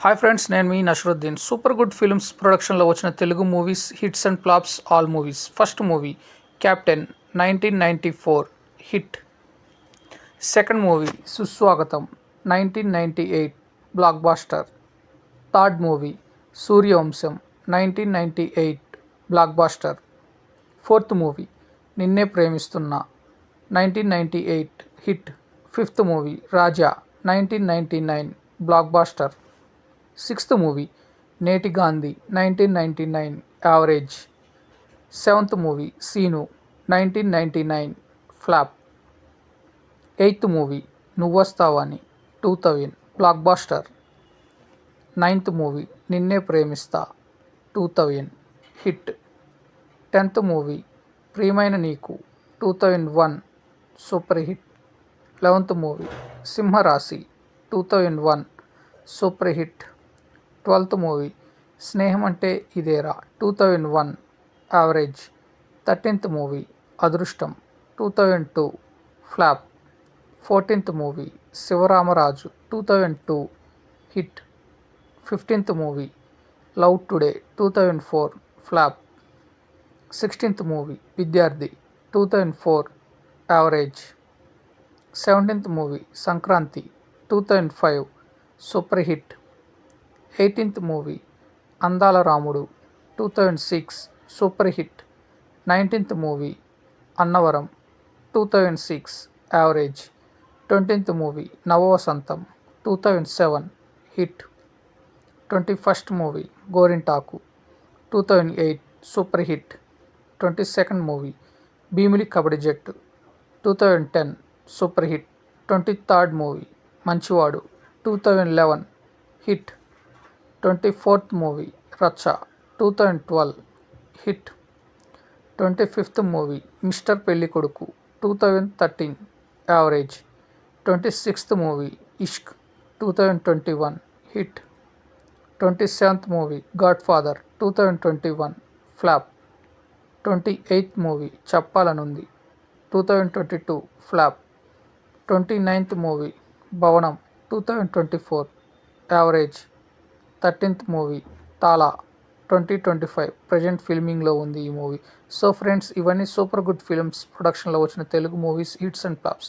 Hi friends, నేను మీ Nasaruddin. Super good films ప్రొడక్షన్లో వచ్చిన Telugu movies hits and flops all movies. First movie captain 1994 hit. Second movie Suswagatham 1998 blockbuster. Third movie Suryavamsam 1998 blockbuster. Fourth movie Ninne Premistunna 1998 hit. Fifth movie Raja 1999 blockbuster. Sixth movie Neti Gandhi 1999 average. Seventh movie Seenu 1999 flop. Eighth movie Nuvvostavani 2000 blockbuster. Ninth movie Ninne Premistha 2000 hit. Tenth movie ప్రియమైన నీకు 2001 super hit. 11th movie సింహరాశి 2001 super hit. 12th movie స్నేహం అంటే ఇదేరా 2001 average. 13th movie Adrushtam 2002 flop. 14th movie Sivaramaraju 2002 hit. 15th movie love today 2004 flop. 16th movie Vidyarthi 2004 average. 17th movie Sankranti 2005 super hit. 18th movie Andala Ramudu 2006 super hit. 19th movie Annavaram 2006 average. 20th movie Navavasantham 2007 hit. 21st movie Gorintaku 2008 super hit. 22nd movie Bhimili Kabaddi Jattu 2010 super hit. 23rd movie మంచివాడు 2011 hit. 24th movie రచ్చ 2012 hit. 25th movie mister Pellikoduku 2013 average. 26th movie Ishq 2021 hit. 27th movie godfather 2021 flop. 28th movie Cheppalanundi 2022 flop. 29th movie Bhavanam 2024 average. 13th movie తాలా 2025 present ఫిల్మింగ్లో ఉంది ఈ movie. So friends, ఇవన్నీ super good films ప్రొడక్షన్లో వచ్చిన Telugu movies hits and flops.